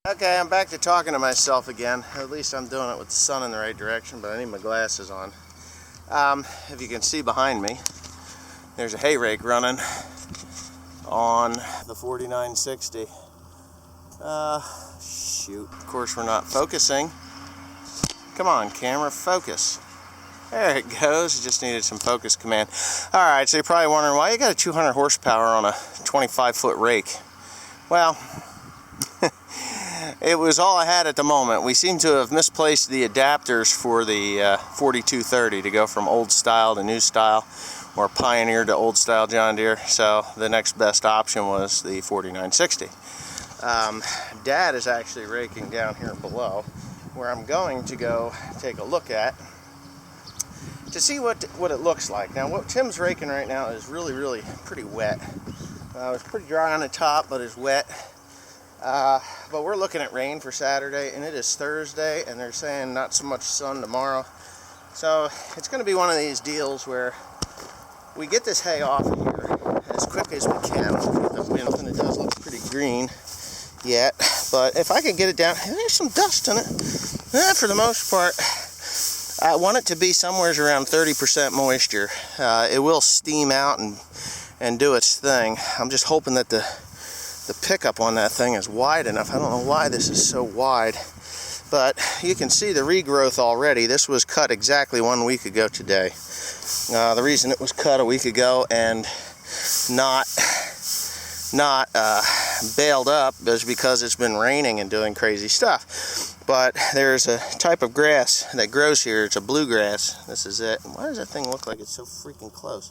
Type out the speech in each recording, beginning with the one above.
Okay, I'm back to talking to myself again. At least I'm doing it with the sun in the right direction, but I need my glasses on. If you can see behind me, there's a hay rake running on the 4960. Shoot, of course we're not focusing. Come on, camera, focus. There it goes. Just needed some focus command. Alright, so you're probably wondering why you got a 200 horsepower on a 25-foot rake. Well, it was all I had at the moment. We seem to have misplaced the adapters for the 4230 to go from old style to new style, or Pioneer to old style John Deere. So the next best option was the 4960. Dad is actually raking down here below, where I'm going to go take a look at to see what it looks like. Now, what Tim's raking right now is really pretty wet. It's pretty dry on the top, but it's wet. But we're looking at rain for Saturday, and it is Thursday, and they're saying not so much sun tomorrow. So it's going to be one of these deals where we get this hay off of here as quick as we can. The wind, and it does look pretty green yet, but if I can get it down, there's some dust in it. For the most part, I want it to be somewhere around 30% moisture. It will steam out and do its thing. I'm just hoping that the pickup on that thing is wide enough. I don't know why this is so wide, but you can see the regrowth already. This was cut exactly 1 week ago today. The reason it was cut a week ago and not baled up is because it's been raining and doing crazy stuff. But there's a type of grass that grows here. It's a bluegrass. This is it. Why does that thing look like it's so freaking close?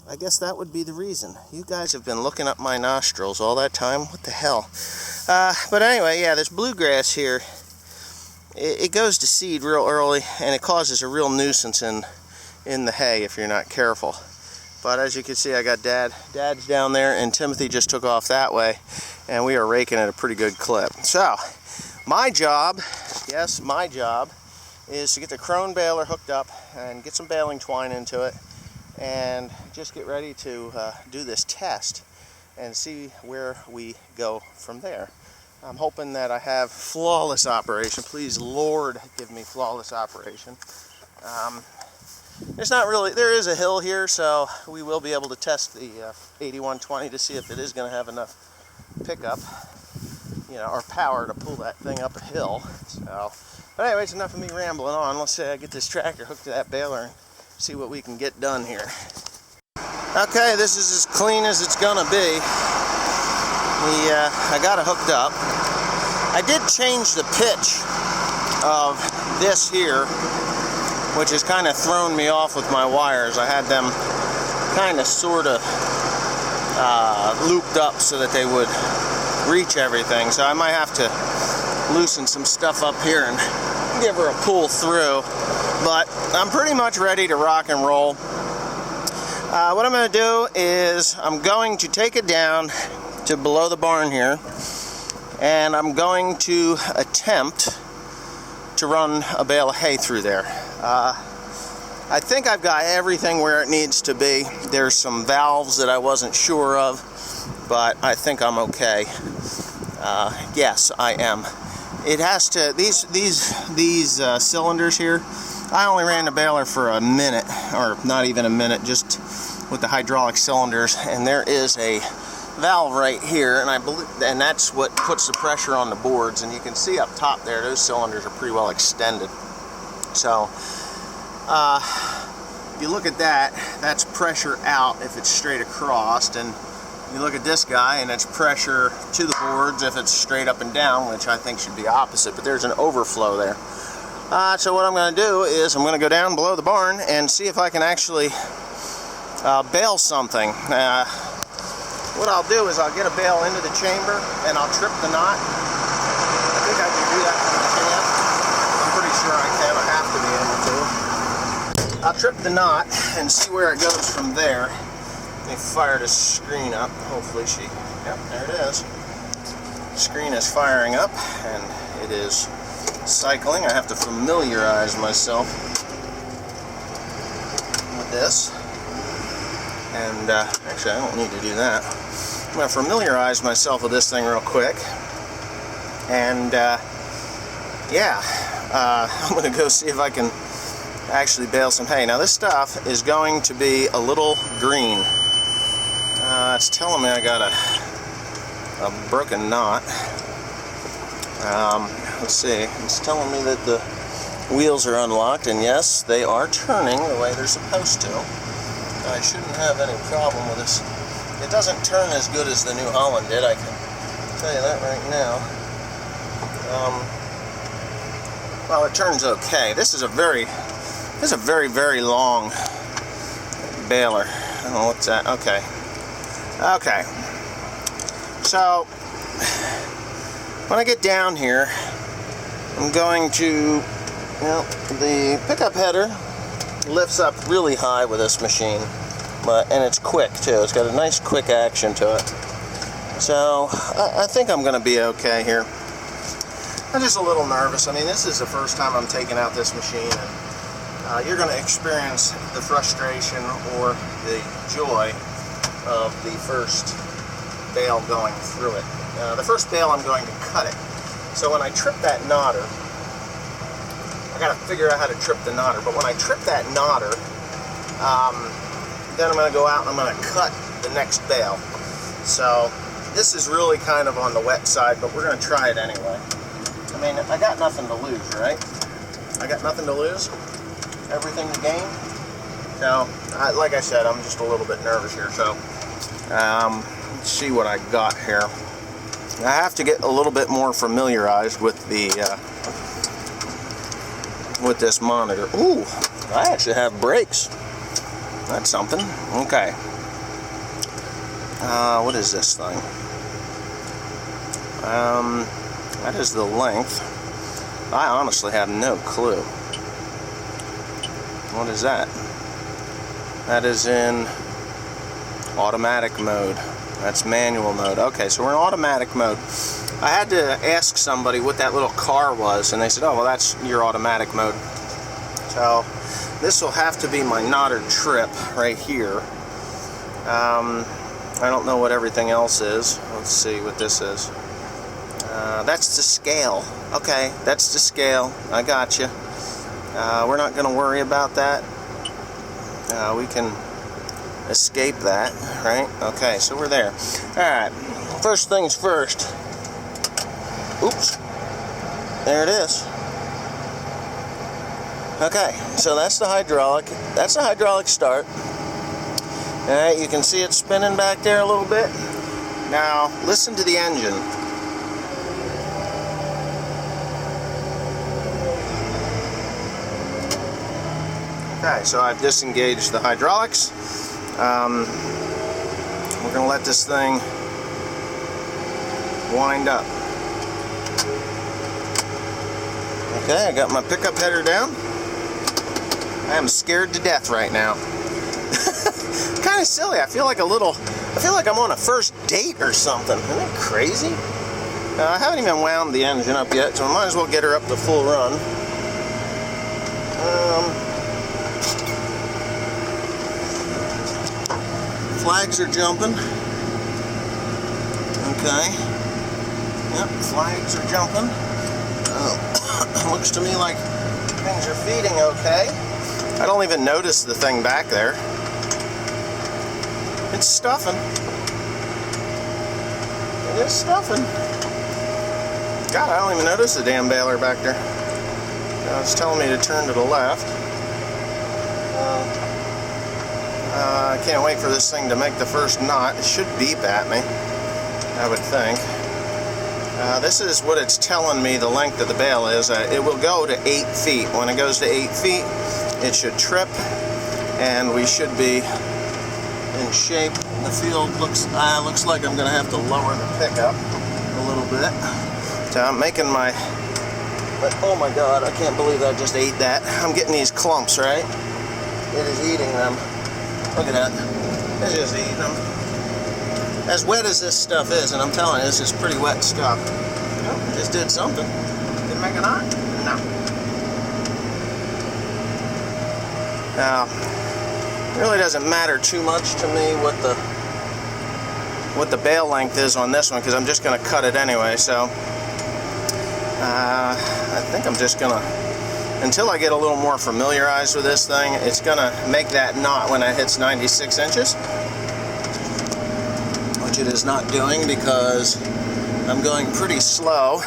I guess that would be the reason. You guys have been looking up my nostrils all that time. What the hell? But anyway, yeah, this bluegrass here, it goes to seed real early, and it causes a real nuisance in the hay if you're not careful. But as you can see, I got Dad's down there, and Timothy just took off that way, and we are raking at a pretty good clip. So, my job, yes, my job, is to get the Krone baler hooked up and get some baling twine into it, and just get ready to do this test and see where we go from there. I'm hoping that I have flawless operation. Please, Lord, give me flawless operation. There is a hill here, so we will be able to test the 8120 to see if it is going to have enough pickup, or power to pull that thing up a hill. So, but anyway, it's enough of me rambling on. Let's say I get this tractor hooked to that baler and see what we can get done here. Okay, this is as clean as it's gonna be. I got it hooked up. I did change the pitch of this here, which has kind of thrown me off with my wires. I had them kind of sort of looped up so that they would reach everything. So I might have to loosen some stuff up here and give her a pull through. But I'm pretty much ready to rock and roll. What I'm going to do is I'm going to take it down to below the barn here, and I'm going to attempt to run a bale of hay through there. I think I've got everything where it needs to be. There's some valves that I wasn't sure of, but I think I'm okay. Yes, I am. It has to, these cylinders here, I only ran the baler for a minute, or not even a minute, just with the hydraulic cylinders, and there is a valve right here, and I believe, and that's what puts the pressure on the boards. And you can see up top there, those cylinders are pretty well extended. So, you look at that, that's pressure out if it's straight across, and you look at this guy, and it's pressure to the boards if it's straight up and down, which I think should be opposite, but there's an overflow there. So what I'm going to do is I'm going to go down below the barn and see if I can actually bale something. What I'll do is I'll get a bale into the chamber and I'll trip the knot. I think I can do that from the can. I'm pretty sure I can. I have to be able to. I'll trip the knot and see where it goes from there. Let me fire this screen up. Hopefully yep, there it is. The screen is firing up and it is cycling. I have to familiarize myself with this. And actually, I don't need to do that. I'm going to familiarize myself with this thing real quick. And yeah, I'm going to go see if I can actually bale some hay. Now this stuff is going to be a little green. It's telling me I got a broken knot. Let's see, it's telling me that the wheels are unlocked, and yes, they are turning the way they're supposed to. I shouldn't have any problem with this. It doesn't turn as good as the New Holland did, I can tell you that right now. Well, it turns okay. This is a very long baler. I don't know what's that. Okay. Okay. So when I get down here, I'm going to, the pickup header lifts up really high with this machine, and it's quick too. It's got a nice quick action to it. So I think I'm going to be okay here. I'm just a little nervous. I mean, this is the first time I'm taking out this machine, and you're going to experience the frustration or the joy of the first bale going through it. The first bale, I'm going to cut it. So when I trip that knotter, I got to figure out how to trip the knotter. But when I trip that knotter, then I'm going to go out and I'm going to cut the next bale. So this is really kind of on the wet side, but we're going to try it anyway. I mean, I got nothing to lose, right? I got nothing to lose, everything to gain. So, like I said, I'm just a little bit nervous here. So, let's see what I got here. I have to get a little bit more familiarized with the with this monitor. Ooh, I actually have brakes. That's something. Okay. What is this thing? That is the length. I honestly have no clue. What is that? That is in automatic mode. That's manual mode. Okay, so we're in automatic mode. I had to ask somebody what that little car was, and they said, oh, well, that's your automatic mode. So this will have to be my knotted trip right here. I don't know what everything else is. Let's see what this is. That's the scale. Okay, that's the scale. I got you. We're not going to worry about that. We can escape that, right? Okay, so we're there. Alright, first things first. Oops. There it is. Okay, so that's the hydraulic. That's the hydraulic start. Alright, you can see it spinning back there a little bit. Now, listen to the engine. Okay, so I've disengaged the hydraulics. We're going to let this thing wind up. Okay, I got my pickup header down. I am scared to death right now. Kind of silly. I feel like I'm on a first date or something. Isn't that crazy? I haven't even wound the engine up yet, so I might as well get her up to full run. Flags are jumping. Okay. Yep, flags are jumping. Oh, looks to me like things are feeding okay. I don't even notice the thing back there. It's stuffing. It is stuffing. God, I don't even notice the damn baler back there. It's telling me to turn to the left. I can't wait for this thing to make the first knot. It should beep at me, I would think. This is what it's telling me the length of the bale is. It will go to 8 feet. When it goes to 8 feet, it should trip, and we should be in shape. The field looks like I'm going to have to lower the pickup a little bit. So I'm making my... Oh my God, I can't believe I just ate that. I'm getting these clumps, right? It is eating them. Look at that. It's just eating them. As wet as this stuff is, and I'm telling you, this is pretty wet stuff. Oh, just did something. Didn't make a knot? No. Now, it really doesn't matter too much to me what the bale length is on this one, because I'm just going to cut it anyway. So I think I'm just gonna, until I get a little more familiarized with this thing, it's gonna make that knot when it hits 96 inches, which it is not doing because I'm going pretty slow.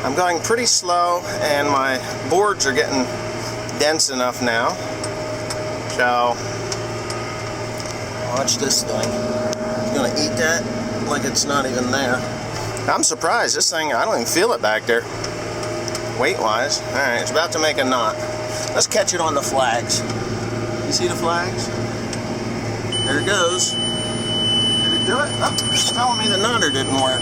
I'm going pretty slow, and my boards are getting dense enough now. So watch this thing. It's gonna eat that like it's not even there. I'm surprised. This thing, I don't even feel it back there, weight-wise. All right, it's about to make a knot. Let's catch it on the flags. You see the flags? There it goes. Did it do it? Oh, it's telling me the knotter didn't work.